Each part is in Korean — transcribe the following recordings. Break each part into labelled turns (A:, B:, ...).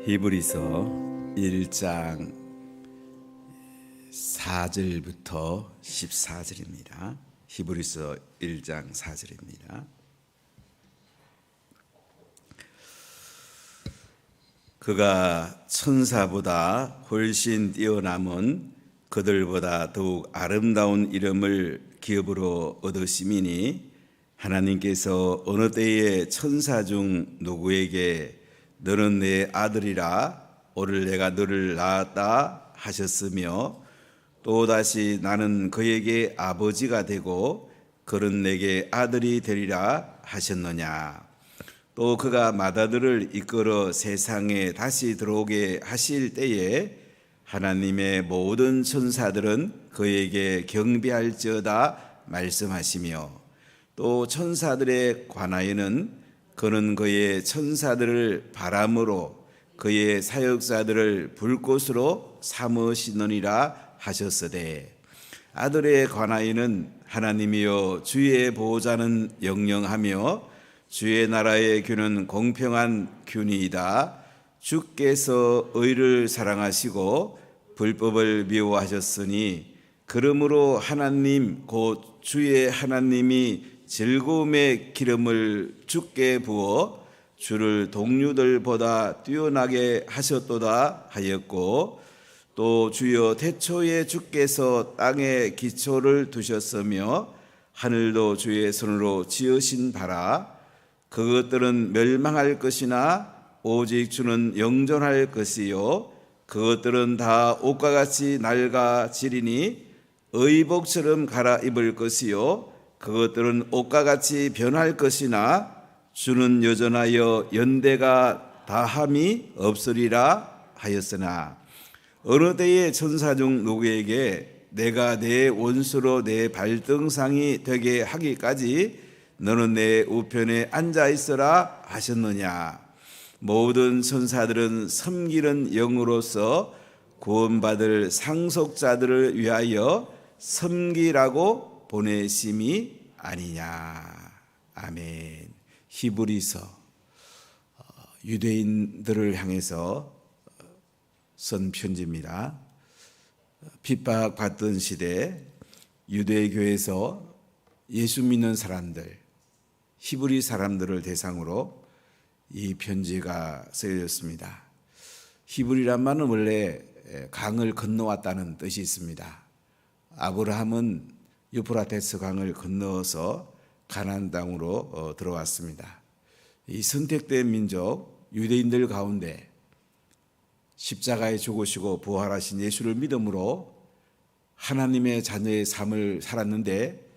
A: 히브리서 1장 4절부터 14절입니다. 히브리서 1장 4절입니다. 그가 천사보다 훨씬 뛰어남은 그들보다 더욱 아름다운 이름을 기업으로 얻으심이니 하나님께서 어느 때에 천사 중 누구에게 너는 내 아들이라 오늘 내가 너를 낳았다 하셨으며 또다시 나는 그에게 아버지가 되고 그는 내게 아들이 되리라 하셨느냐. 또 그가 맏아들을 이끌어 세상에 다시 들어오게 하실 때에 하나님의 모든 천사들은 그에게 경배할지어다 말씀하시며 또 천사들에 관하여는 그는 그의 천사들을 바람으로 그의 사역자들을 불꽃으로 삼으시느니라 하셨으되 아들에 관하여는 하나님이여 주의 보호자는 영영하며 주의 나라의 규는 공평한 규니이다. 주께서 의를 사랑하시고 불법을 미워하셨으니 그러므로 하나님 곧 주의 하나님이 즐거움의 기름을 주께 부어 주를 동류들보다 뛰어나게 하셨도다 하였고 또 주여 태초에 주께서 땅에 기초를 두셨으며 하늘도 주의 손으로 지으신 바라 그것들은 멸망할 것이나 오직 주는 영존할 것이요 그것들은 다 옷과 같이 낡아지리니 의복처럼 갈아입을 것이요 그것들은 옷과 같이 변할 것이나 주는 여전하여 연대가 다함이 없으리라 하였으나 어느 때에 천사 중 누구에게 내가 내 원수로 내 발등상이 되게 하기까지 너는 내 우편에 앉아 있으라 하셨느냐. 모든 천사들은 섬기는 영으로서 구원받을 상속자들을 위하여 섬기라고 보내심이 아니냐. 아멘. 히브리서 유대인들을 향해서 쓴 편지입니다. 핍박받던 시대 유대교에서 예수 믿는 사람들, 히브리 사람들을 대상으로 이 편지가 쓰여졌습니다. 히브리란 말은 원래 강을 건너왔다는 뜻이 있습니다. 아브라함은 유프라테스 강을 건너서 가나안 땅으로 들어왔습니다. 이 선택된 민족 유대인들 가운데 십자가에 죽으시고 부활하신 예수를 믿음으로 하나님의 자녀의 삶을 살았는데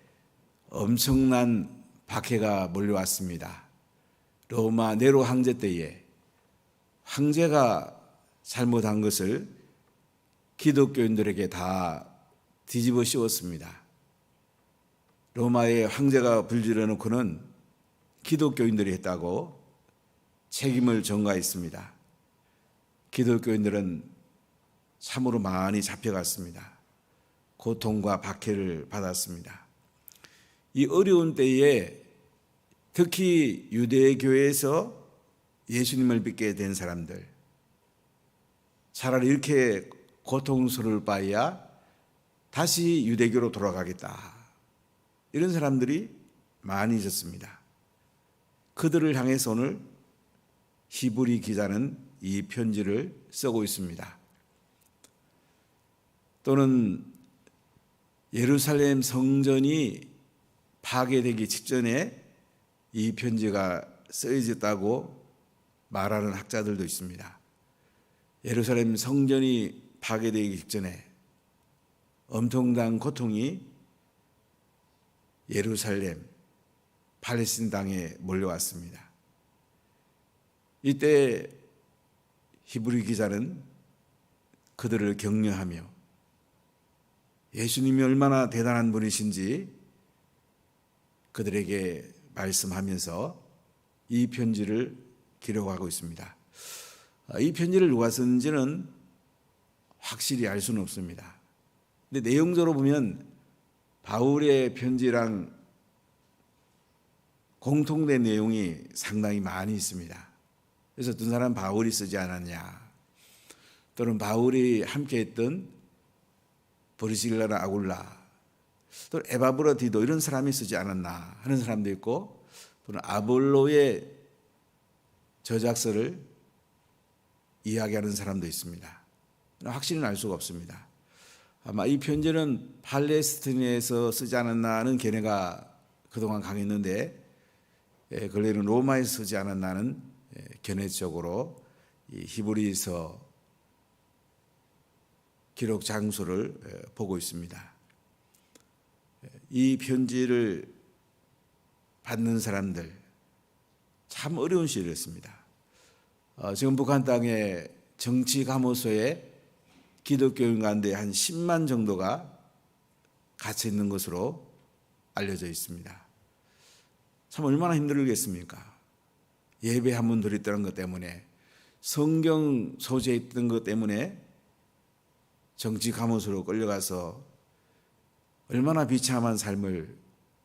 A: 엄청난 박해가 몰려왔습니다. 로마 네로 황제 때에 황제가 잘못한 것을 기독교인들에게 다 뒤집어 씌웠습니다. 로마의 황제가 불지르 놓고는 기독교인들이 했다고 책임을 전가했습니다. 기독교인들은 참으로 많이 잡혀갔습니다. 고통과 박해를 받았습니다. 이 어려운 때에 특히 유대교회에서 예수님을 믿게 된 사람들, 차라리 이렇게 고통스러울 바에야 다시 유대교로 돌아가겠다. 이런 사람들이 많이 있었습니다. 그들을 향해서 오늘 히브리 기자는 이 편지를 쓰고 있습니다. 또는 예루살렘 성전이 파괴되기 직전에 이 편지가 쓰여졌다고 말하는 학자들도 있습니다. 예루살렘 성전이 파괴되기 직전에 엄청난 고통이 예루살렘, 팔레스틴 땅에 몰려왔습니다. 이때 히브리 기자는 그들을 격려하며 예수님이 얼마나 대단한 분이신지 그들에게 말씀하면서 이 편지를 기록하고 있습니다. 이 편지를 누가 썼는지는 확실히 알 수는 없습니다. 근데 내용적으로 보면 바울의 편지랑 공통된 내용이 상당히 많이 있습니다. 그래서 어떤 사람 바울이 쓰지 않았냐, 또는 바울이 함께했던 브리실라나 아굴라, 또 에바브라디도 이런 사람이 쓰지 않았나 하는 사람도 있고, 또는 아볼로의 저작서를 이야기하는 사람도 있습니다. 확실히는 알 수가 없습니다. 아마 이 편지는 팔레스티나에서 쓰지 않았나는 견해가 그동안 강했는데, 근래는 로마에서 쓰지 않았나는 견해적으로 이 히브리서 기록 장소를 보고 있습니다. 이 편지를 받는 사람들 참 어려운 시기였습니다. 지금 북한 땅에 정치 감호소에 기독교인 가운데 한 10만 정도가 갇혀 있는 것으로 알려져 있습니다. 참 얼마나 힘들겠습니까? 예배 한 번 드렸다는 것 때문에, 성경 소재했던 것 때문에 정치 감호소로 끌려가서 얼마나 비참한 삶을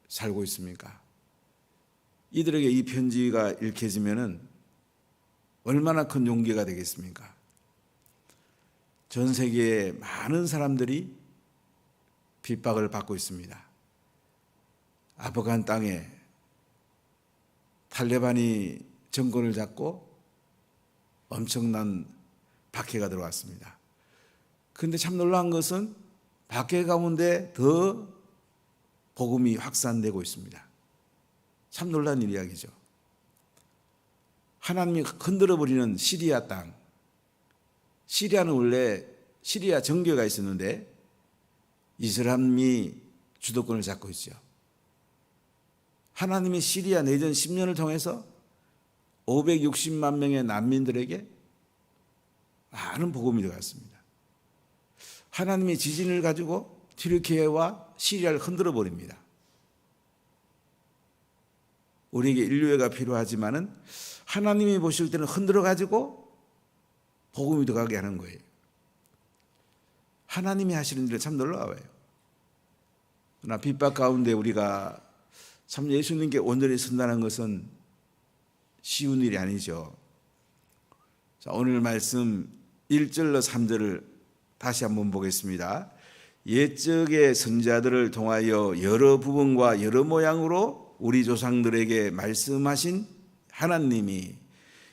A: 살고 있습니까? 이들에게 이 편지가 읽혀지면은 얼마나 큰 용기가 되겠습니까? 전 세계의 많은 사람들이 핍박을 받고 있습니다. 아프간 땅에 탈레반이 정권을 잡고 엄청난 박해가 들어왔습니다. 그런데 참 놀라운 것은 박해 가운데 더 복음이 확산되고 있습니다. 참 놀라운 이야기죠. 하나님이 흔들어버리는 시리아 땅. 시리아는 원래 시리아 정교가 있었는데 이슬람이 주도권을 잡고 있죠. 하나님이 시리아 내전 10년을 통해서 560만 명의 난민들에게 많은 복음이 들어갔습니다. 하나님이 지진을 가지고 튀르키예와 시리아를 흔들어 버립니다. 우리에게 인류애가 필요하지만은 하나님이 보실 때는 흔들어 가지고 복음이 들어가게 하는 거예요. 하나님이 하시는 일은 참 놀라워요. 그러나 핍박 가운데 우리가 참 예수님께 온전히 선다는 것은 쉬운 일이 아니죠. 자, 오늘 말씀 1절로 3절을 다시 한번 보겠습니다. 옛적의 선지자들을 통하여 여러 부분과 여러 모양으로 우리 조상들에게 말씀하신 하나님이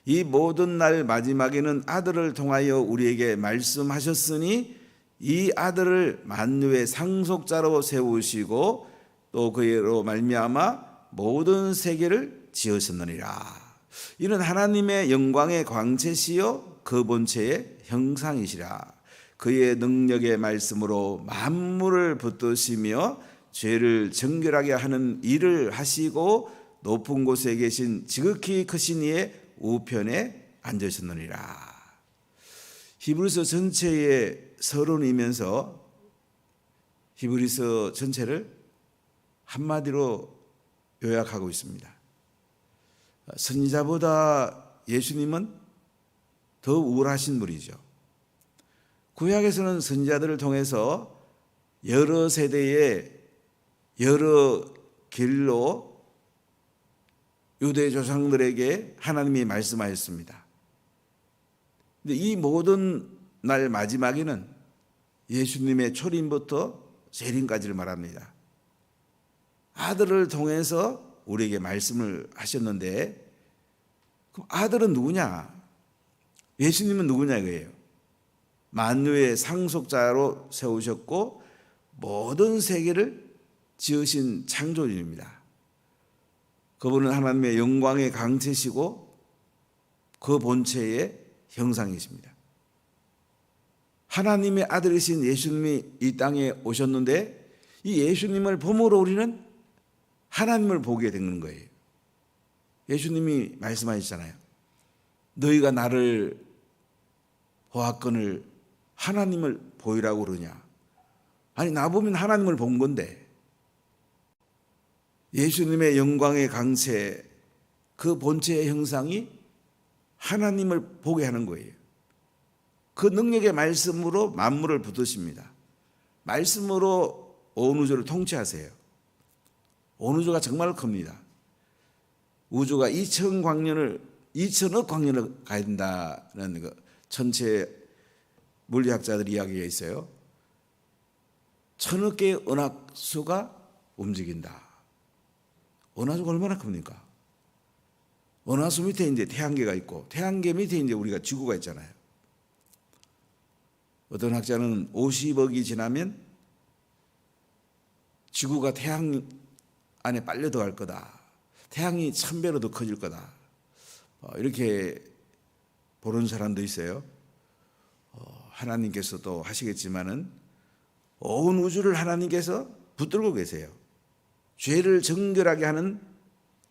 A: 이 모든 날 마지막에는 아들을 통하여 우리에게 말씀하셨으니 이 아들을 만유의 상속자로 세우시고 또 그로 말미암아 모든 세계를 지으셨느니라. 이는 하나님의 영광의 광채시요 그 본체의 형상이시라. 그의 능력의 말씀으로 만물을 붙드시며 죄를 정결하게 하는 일을 하시고 높은 곳에 계신 지극히 크신 이의 우편에 앉으셨느니라. 히브리서 전체의 서론이면서 히브리서 전체를 한마디로 요약하고 있습니다. 선지자보다 예수님은 더 우월하신 분이죠. 구약에서는 선지자들을 통해서 여러 세대의 여러 길로 유대 조상들에게 하나님이 말씀하셨습니다. 근데 이 모든 날 마지막에는 예수님의 초림부터 재림까지를 말합니다. 아들을 통해서 우리에게 말씀을 하셨는데, 그럼 아들은 누구냐? 예수님은 누구냐 이거예요. 만유의 상속자로 세우셨고 모든 세계를 지으신 창조주입니다. 그분은 하나님의 영광의 강체시고 그 본체의 형상이십니다. 하나님의 아들이신 예수님이 이 땅에 오셨는데 이 예수님을 봄으로 우리는 하나님을 보게 되는 거예요. 예수님이 말씀하셨잖아요. 너희가 나를 보았거늘 하나님을 보이라고 그러냐. 아니, 나 보면 하나님을 본 건데. 예수님의 영광의 강세, 그 본체의 형상이 하나님을 보게 하는 거예요. 그 능력의 말씀으로 만물을 붙드십니다. 말씀으로 온 우주를 통치하세요. 온 우주가 정말 큽니다. 우주가 2000광년을 2천억 광년을 가야 된다는 그 전체 물리학자들 이야기가 있어요. 1,000억 개의 은하수가 움직인다. 은하수가 얼마나 큽니까? 은하수 밑에 이제 태양계가 있고 태양계 밑에 이제 우리가 지구가 있잖아요. 어떤 학자는 50억이 지나면 지구가 태양 안에 빨려 들어갈 거다. 태양이 1000배로 더 커질 거다. 이렇게 보는 사람도 있어요. 하나님께서도 하시겠지만은 온 우주를 하나님께서 붙들고 계세요. 죄를 정결하게 하는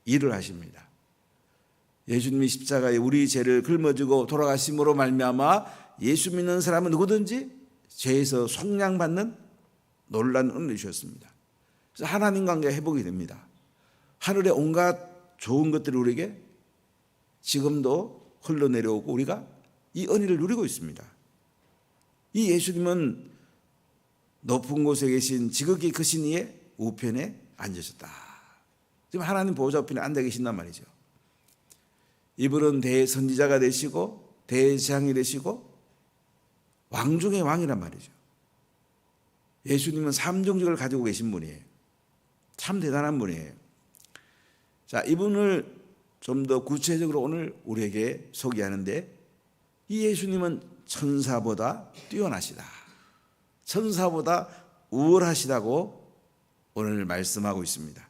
A: 일을 하십니다. 예수님이 십자가에 우리 죄를 짊어지고 돌아가심으로 말미암아 예수 믿는 사람은 누구든지 죄에서 속량받는 놀라운 은혜를 주셨습니다. 그래서 하나님 관계가 회복이 됩니다. 하늘의 온갖 좋은 것들이 우리에게 지금도 흘러내려오고 우리가 이 은혜를 누리고 있습니다. 이 예수님은 높은 곳에 계신 지극히 크신 이의 우편에 앉으셨다. 지금 하나님 보호자 우편에 앉아 계신단 말이죠. 이분은 대선지자가 되시고 대제사장이 되시고 왕 중의 왕이란 말이죠. 예수님은 삼종직을 가지고 계신 분이에요. 참 대단한 분이에요. 자, 이분을 좀 더 구체적으로 오늘 우리에게 소개하는데 이 예수님은 천사보다 뛰어나시다. 천사보다 우월하시다고 오늘 말씀하고 있습니다.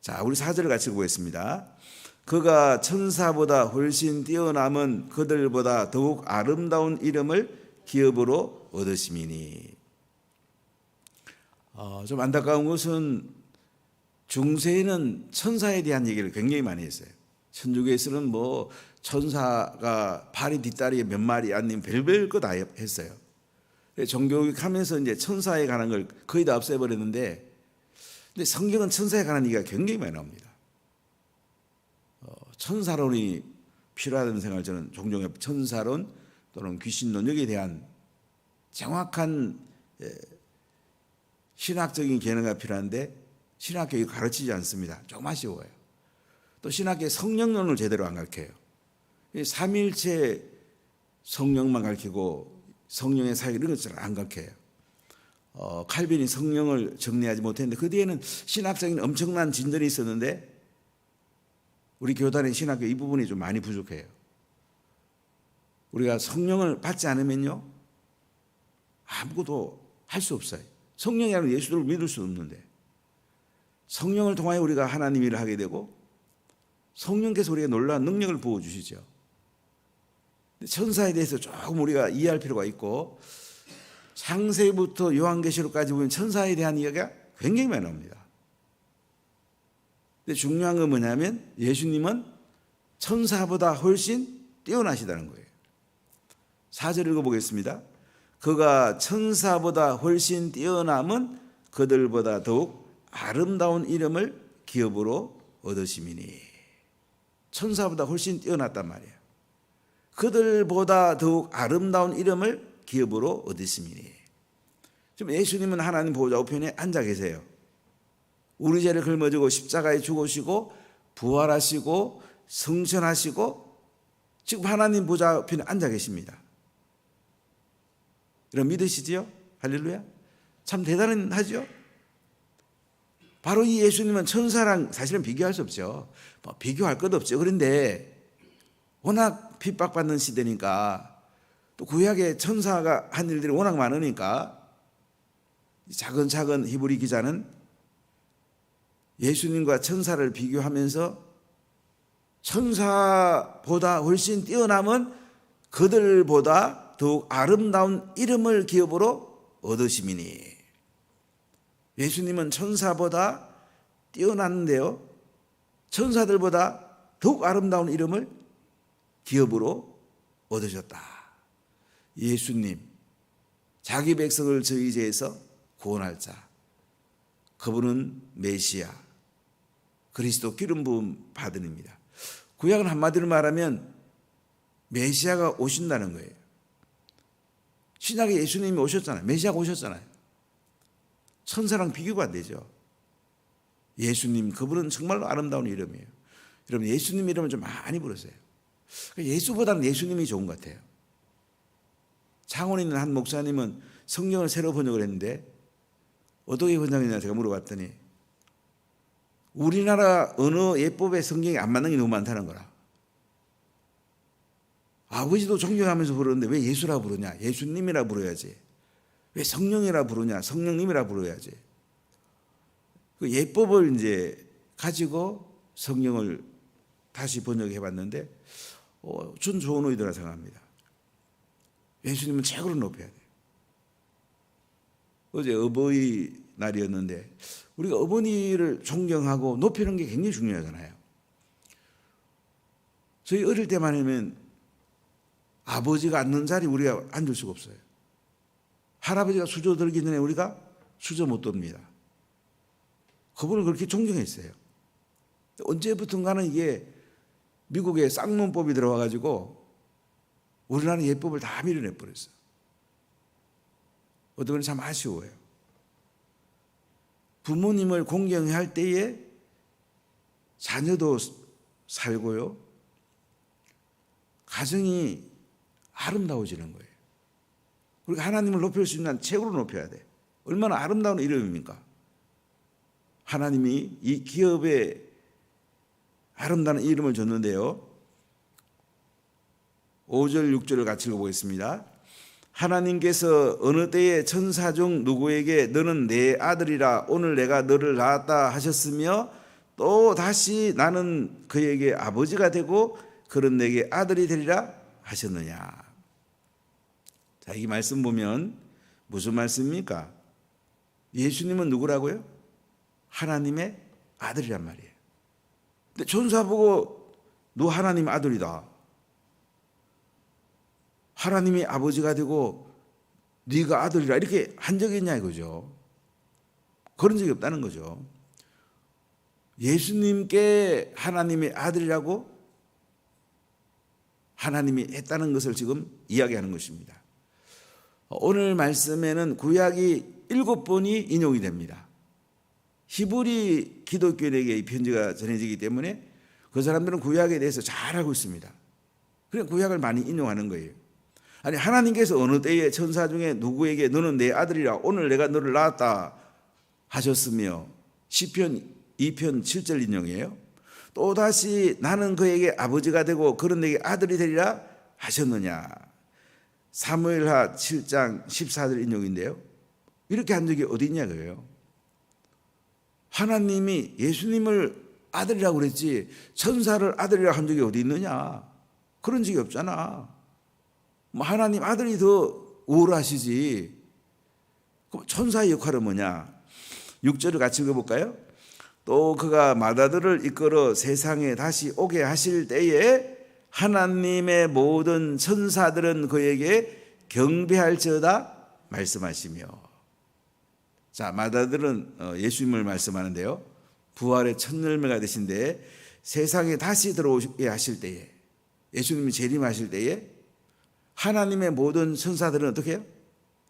A: 자, 우리 4절을 같이 보겠습니다. 그가 천사보다 훨씬 뛰어남은 그들보다 더욱 아름다운 이름을 기업으로 얻으심이니. 좀 안타까운 것은 중세에는 천사에 대한 얘기를 굉장히 많이 했어요. 천주교에서는 뭐 천사가 발이 뒷다리에 몇 마리 아니면 별별 거 다 했어요. 종교교육하면서 이제 천사에 관한 걸 거의 다 없애버렸는데, 근데 성경은 천사에 관한 얘기가 굉장히 많이 나옵니다. 천사론이 필요하다는 생각을 저는 종종 해요. 천사론 또는 귀신론 여기에 대한 정확한 신학적인 개념가 필요한데 신학교에 가르치지 않습니다. 조금 아쉬워요. 또 신학교에 성령론을 제대로 안 가르쳐요. 삼일체 성령만 가르치고 성령의 사역 이런 것을 안 가르쳐요. 칼빈이 성령을 정리하지 못했는데 그 뒤에는 신학적인 엄청난 진전이 있었는데 우리 교단의 신학교 이 부분이 좀 많이 부족해요. 우리가 성령을 받지 않으면요 아무것도 할 수 없어요. 성령이 아니라 예수를 믿을 수 없는데 성령을 통하여 우리가 하나님 일을 하게 되고 성령께서 우리에게 놀라운 능력을 부어주시죠. 천사에 대해서 조금 우리가 이해할 필요가 있고 창세기부터 요한계시록까지 보면 천사에 대한 이야기가 굉장히 많이 나옵니다. 근데 중요한 건 뭐냐면 예수님은 천사보다 훨씬 뛰어나시다는 거예요. 4절 읽어보겠습니다. 그가 천사보다 훨씬 뛰어남은 그들보다 더욱 아름다운 이름을 기업으로 얻으심이니. 천사보다 훨씬 뛰어났단 말이에요. 그들보다 더욱 아름다운 이름을 기업으로 얻으심이니. 지금 예수님은 하나님 보호자 우편에 앉아 계세요. 우리 죄를 짊어지고 십자가에 죽으시고 부활하시고 성천하시고 지금 하나님 보호자 우편에 앉아 계십니다. 여러분 믿으시지요? 할렐루야. 참 대단하죠? 바로 이 예수님은 천사랑 사실은 비교할 수 없죠. 비교할 것 없죠. 그런데 워낙 핍박받는 시대니까 또 구약에 천사가 한 일들이 워낙 많으니까 차근차근 히브리 기자는 예수님과 천사를 비교하면서 천사보다 훨씬 뛰어남은 그들보다 더욱 아름다운 이름을 기업으로 얻으심이니. 예수님은 천사보다 뛰어났는데요 천사들보다 더욱 아름다운 이름을 기업으로 얻으셨다. 예수님, 자기 백성을 저희 죄에서 구원할 자, 그분은 메시아, 그리스도 기름 부음 받은 입니다. 구약은 한마디로 말하면 메시아가 오신다는 거예요. 신약에 예수님이 오셨잖아요. 메시아가 오셨잖아요. 천사랑 비교가 안 되죠. 예수님, 그분은 정말로 아름다운 이름이에요. 여러분 예수님 이름을 좀 많이 부르세요. 예수보다는 예수님이 좋은 것 같아요. 창원에 있는 한 목사님은 성경을 새로 번역을 했는데 어떻게 번역했냐 제가 물어봤더니 우리나라 언어 예법에 성경이 안 맞는 게 너무 많다는 거라. 아버지도 존경하면서 부르는데 왜 예수라 부르냐? 예수님이라 부르야지. 왜 성령이라 부르냐? 성령님이라 부르야지. 그 예법을 이제 가지고 성경을 다시 번역해 봤는데 전 좋은 의도라 생각합니다. 예수님은 최고로 높여야 돼요. 어제 어버이날이었는데 우리가 어머니를 존경하고 높이는 게 굉장히 중요하잖아요. 저희 어릴 때만 하면 아버지가 앉는 자리 우리가 앉을 수가 없어요. 할아버지가 수저 들기 전에 우리가 수저 못 듭니다. 그분을 그렇게 존경했어요. 언제부턴가는 이게 미국의 쌍문법이 들어와가지고 우리나라 예법을 다 밀어내버렸어요. 어떤 건 참 아쉬워요. 부모님을 공경해야 할 때에 자녀도 살고요. 가정이 아름다워지는 거예요. 우리가 하나님을 높일 수 있는 최고로 높여야 돼. 얼마나 아름다운 이름입니까? 하나님이 이 기업에 아름다운 이름을 줬는데요. 5절 6절을 같이 읽어보겠습니다. 하나님께서 어느 때에 천사 중 누구에게 너는 내 아들이라 오늘 내가 너를 낳았다 하셨으며 또 다시 나는 그에게 아버지가 되고 그는 내게 아들이 되리라 하셨느냐. 자, 이 말씀 보면 무슨 말씀입니까? 예수님은 누구라고요? 하나님의 아들이란 말이에요. 근데 천사 보고 너 하나님 아들이다. 하나님이 아버지가 되고 네가 아들이라 이렇게 한 적이 있냐 이거죠. 그런 적이 없다는 거죠. 예수님께 하나님의 아들이라고 하나님이 했다는 것을 지금 이야기하는 것입니다. 오늘 말씀에는 구약이 7번이 인용이 됩니다. 히브리 기독교인에게 이 편지가 전해지기 때문에 그 사람들은 구약에 대해서 잘 알고 있습니다. 그래서 구약을 많이 인용하는 거예요. 아니 하나님께서 어느 때에 천사 중에 누구에게 너는 내 아들이라 오늘 내가 너를 낳았다 하셨으며 시편 2편 7절 인용이에요. 또다시 나는 그에게 아버지가 되고 그는 내게 아들이 되리라 하셨느냐. 사무엘하 7장 14절 인용인데요. 이렇게 한 적이 어디 있냐 그래요. 하나님이 예수님을 아들이라고 그랬지 천사를 아들이라고 한 적이 어디 있느냐. 그런 적이 없잖아. 하나님 아들이 더 우월하시지. 그럼 천사의 역할은 뭐냐. 6절을 같이 읽어볼까요? 또 그가 맏아들을 이끌어 세상에 다시 오게 하실 때에 하나님의 모든 천사들은 그에게 경배할지어다 말씀하시며. 자, 맏아들은 예수님을 말씀하는데요. 부활의 첫 열매가 되신데 세상에 다시 들어오게 하실 때에 예수님이 재림하실 때에 하나님의 모든 천사들은 어떻게 해요?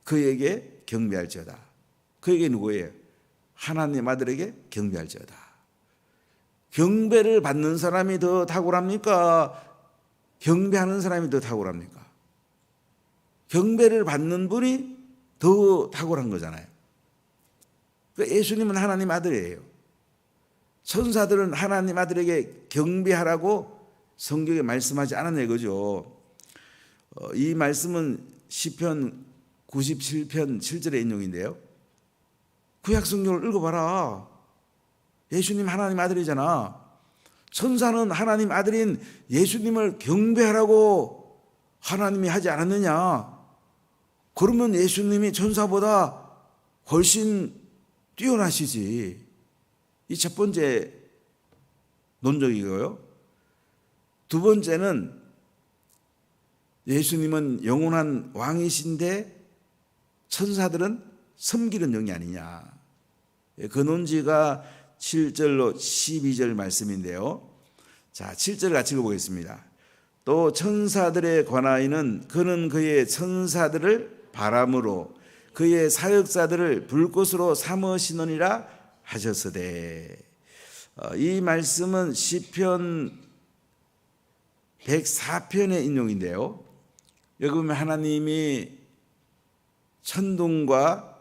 A: 그에게 경배할지어다. 그에게 누구예요? 하나님 아들에게 경배할지어다. 경배를 받는 사람이 더 탁월합니까? 경배하는 사람이 더 탁월합니까? 경배를 받는 분이 더 탁월한 거잖아요. 그러니까 예수님은 하나님 아들이에요. 천사들은 하나님 아들에게 경배하라고 성경에 말씀하지 않았냐 이거죠. 이 말씀은 시편 97편 7절의 인용인데요. 구약 성경을 읽어봐라. 예수님 하나님 아들이잖아. 천사는 하나님 아들인 예수님을 경배하라고 하나님이 하지 않았느냐. 그러면 예수님이 천사보다 훨씬 뛰어나시지. 이 첫 번째 논적이고요. 두 번째는 예수님은 영원한 왕이신데 천사들은 섬기는 영이 아니냐. 그 논지가 7절로 12절 말씀인데요. 자, 7절 같이 읽어보겠습니다. 또 천사들에 관하여는 그는 그의 천사들을 바람으로 그의 사역자들을 불꽃으로 삼으시느니라 하셨으되. 이 말씀은 시편 104편의 인용인데요. 여기 보면 하나님이 천둥과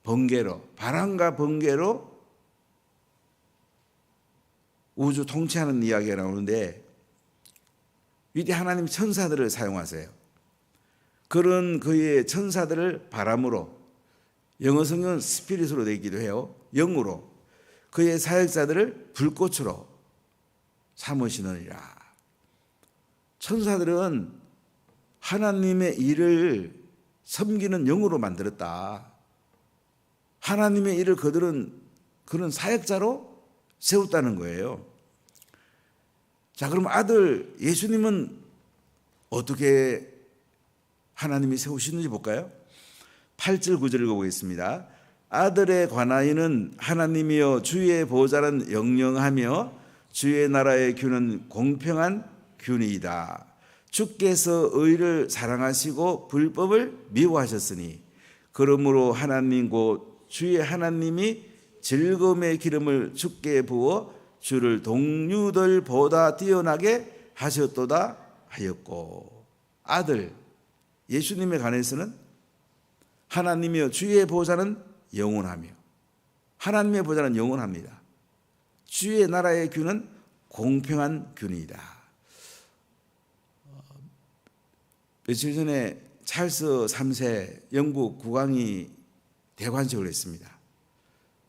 A: 번개로, 바람과 번개로 우주 통치하는 이야기가 나오는데 이때 하나님 천사들을 사용하세요. 그런 그의 천사들을 바람으로, 영어 성경은 스피릿으로 되어 있기도 해요. 영으로, 그의 사역자들을 불꽃으로 삼으시느니라. 천사들은 하나님의 일을 섬기는 영으로 만들었다. 하나님의 일을 그들은 그런 사역자로 세웠다는 거예요. 자, 그럼 아들 예수님은 어떻게 하나님이 세우시는지 볼까요? 8절 9절 읽어보겠습니다. 아들에 관하여는 하나님이여 주의 보좌는 영영하며 주의 나라의 규는 공평한 규니이다. 주께서 의를 사랑하시고 불법을 미워하셨으니 그러므로 하나님 곧 주의 하나님이 즐거움의 기름을 주께 부어 주를 동류들보다 뛰어나게 하셨도다 하였고, 아들 예수님에 관해서는 하나님이여 주의 보좌는 영원하며, 하나님의 보좌는 영원합니다. 주의 나라의 규는 공평한 규이다. 며칠 전에 찰스 3세 영국 국왕이 대관식을 했습니다.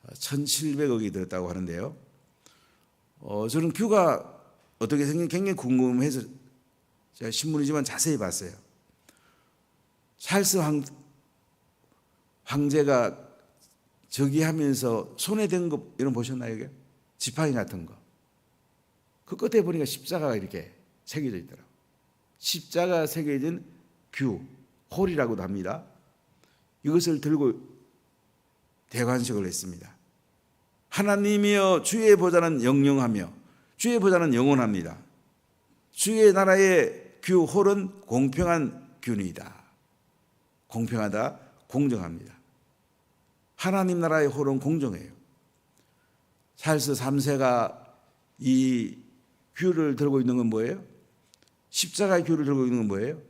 A: 1,700억이 들었다고 하는데요. 저는 규가 어떻게 생긴지 굉장히 궁금해서 제가 신문이지만 자세히 봤어요. 찰스 황제가 즉위하면서 손에 댄 거 이런 거 보셨나요? 이게 지팡이 같은 거. 그 끝에 보니까 십자가가 이렇게 새겨져 있더라고요. 십자가 새겨진 규, 홀이라고도 합니다. 이것을 들고 대관식을 했습니다. 하나님이여 주의 보좌는 영영하며 주의 보좌는 영원합니다. 주의 나라의 규, 홀은 공평한 규이다. 공평하다, 공정합니다. 하나님 나라의 홀은 공정해요. 찰스 3세가 이 규를 들고 있는 건 뭐예요? 십자가의 규를 들고 있는 건 뭐예요?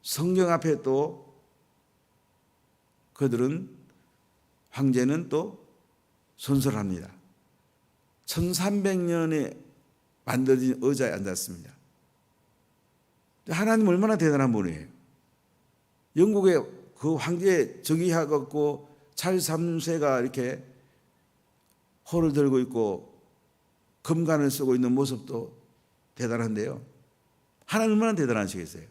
A: 성경 앞에 또 그들은, 황제는 또 선설합니다. 1300년에 만들어진 의자에 앉았습니다. 하나님 얼마나 대단한 분이에요. 영국의 그 황제에 즉위하고 찰스 3세가 이렇게 홀을 들고 있고 금관을 쓰고 있는 모습도 대단한데요. 하나님 얼마나 대단하시겠어요.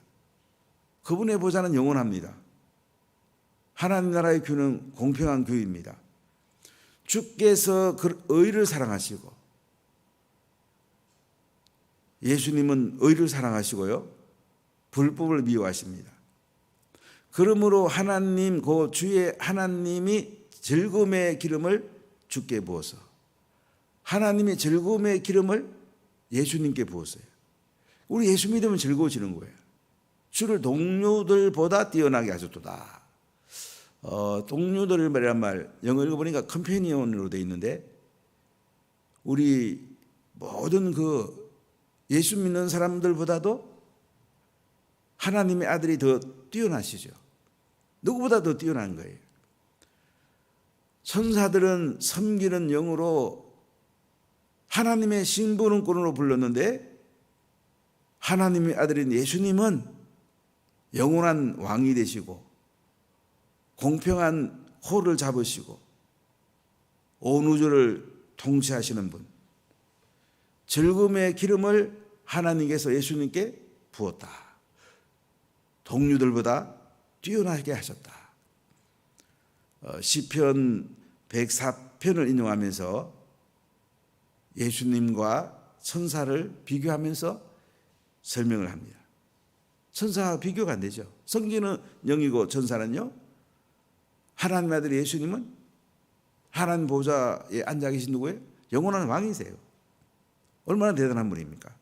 A: 그분의 보좌는 영원합니다. 하나님 나라의 규는 공평한 규입니다. 주께서 그 의를 사랑하시고, 예수님은 의를 사랑하시고요, 불법을 미워하십니다. 그러므로 하나님 그 주의 하나님이 즐거움의 기름을 주께 부어서, 하나님의 즐거움의 기름을 예수님께 부었어요. 우리 예수 믿으면 즐거워지는 거예요. 주를 동료들보다 뛰어나게 하셨도다. 동료들이란 말 영어 읽어보니까 컴패니언으로 되어 있는데, 우리 모든 그 예수 믿는 사람들보다도 하나님의 아들이 더 뛰어나시죠. 누구보다 더 뛰어난 거예요. 천사들은 섬기는 영으로 하나님의 심부름꾼으로 불렀는데, 하나님의 아들인 예수님은 영원한 왕이 되시고 공평한 홀을 잡으시고 온 우주를 통치하시는 분, 즐거움의 기름을 하나님께서 예수님께 부었다. 동료들보다 뛰어나게 하셨다. 시편 104편을 인용하면서 예수님과 천사를 비교하면서 설명을 합니다. 천사와 비교가 안 되죠. 성경은 영이고 천사는요, 하나님 아들 예수님은 하나님 보좌에 앉아 계신 누구예요? 영원한 왕이세요. 얼마나 대단한 분입니까?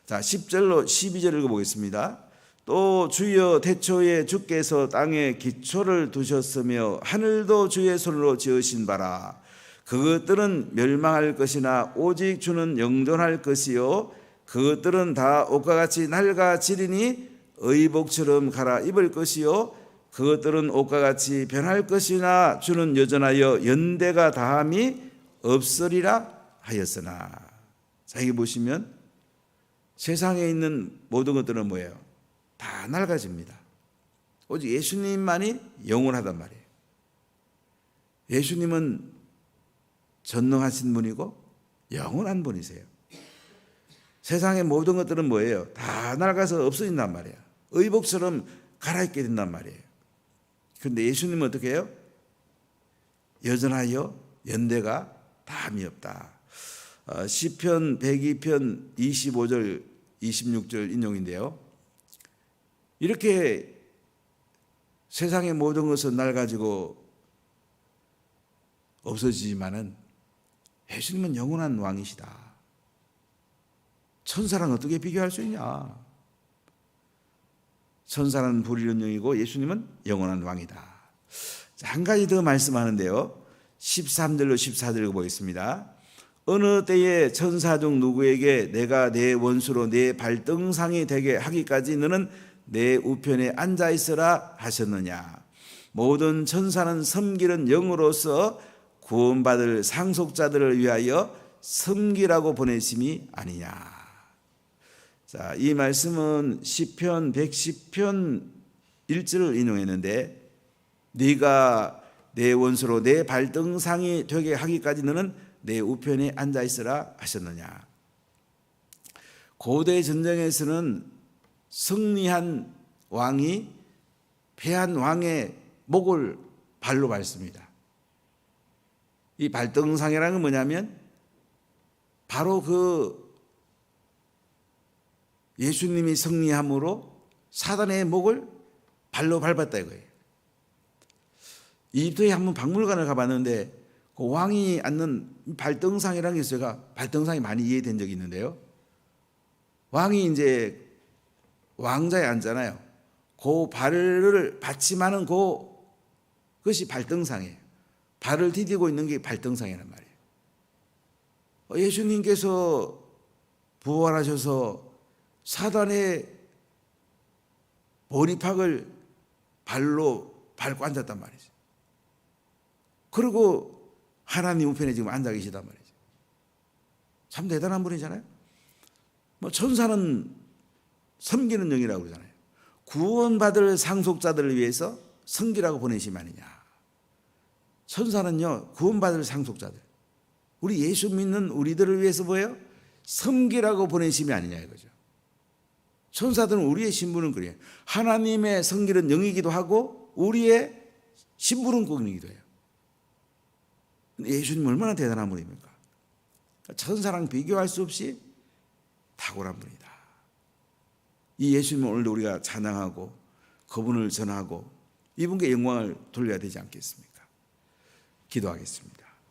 A: 자, 10절로 12절 읽어보겠습니다. 또 주여 태초에 주께서 땅에 기초를 두셨으며 하늘도 주의 손으로 지으신 바라. 그것들은 멸망할 것이나 오직 주는 영존할 것이요 그것들은 다 옷과 같이 낡아지리니 의복처럼 갈아입을 것이요 그것들은 옷과 같이 변할 것이나 주는 여전하여 연대가 다함이 없으리라 하였으나. 자, 여기 보시면 세상에 있는 모든 것들은 뭐예요? 다 낡아집니다. 오직 예수님만이 영원하단 말이에요. 예수님은 전능하신 분이고 영원한 분이세요. 세상의 모든 것들은 뭐예요? 다 낡아서 없어진단 말이에요. 의복처럼 갈아입게 된단 말이에요. 그런데 예수님은 어떻게 해요? 여전하여 연대가 다함이 없다. 시편 102편 25절 26절 인용인데요. 이렇게 세상의 모든 것은 낡아지고 없어지지만은 예수님은 영원한 왕이시다. 천사랑 어떻게 비교할 수 있냐? 천사는 불이른 영이고 예수님은 영원한 왕이다. 자, 한 가지 더 말씀하는데요. 13절로 14절 보겠습니다. 어느 때에 천사 중 누구에게 내가 내 원수로 내 발등상이 되게 하기까지 너는 내 우편에 앉아 있으라 하셨느냐? 모든 천사는 섬기는 영으로서 구원받을 상속자들을 위하여 섬기라고 보내심이 아니냐. 자, 이 말씀은 시편 110편 1절을 인용했는데 네가 내 원수로 내 발등상이 되게 하기까지 너는 내 우편에 앉아 있으라 하셨느냐. 고대 전쟁에서는 승리한 왕이 패한 왕의 목을 발로 밟습니다. 이 발등상이라는 건 뭐냐면 바로 그 예수님이 승리함으로 사단의 목을 발로 밟았다 이거예요. 이집트에 한번 박물관을 가봤는데 그 왕이 앉는 발등상이라는 게 있어요. 제가 발등상이 많이 이해된 적이 있는데요. 왕이 이제 왕자에 앉잖아요. 그 발을 받침하는 그것이 발등상이에요. 발을 디디고 있는 게 발등상이란 말이에요. 예수님께서 부활하셔서 사단의 머리팍을 발로 밟고 앉았단 말이죠. 그리고 하나님 우편에 지금 앉아 계시단 말이죠. 참 대단한 분이잖아요. 뭐 천사는 섬기는 영이라고 그러잖아요. 구원받을 상속자들을 위해서 섬기라고 보내심 아니냐. 천사는요 구원받을 상속자들, 우리 예수 믿는 우리들을 위해서 뭐예요? 섬기라고 보내심이 아니냐 이거죠. 천사들은 우리의 신분은 그래요. 하나님의 섬기는 영이기도 하고 우리의 신분은 그이기도 해요. 예수님 얼마나 대단한 분입니까? 천사랑 비교할 수 없이 탁월한 분이다. 이 예수님을 오늘도 우리가 찬양하고 그분을 전하고 이분께 영광을 돌려야 되지 않겠습니까? 기도하겠습니다.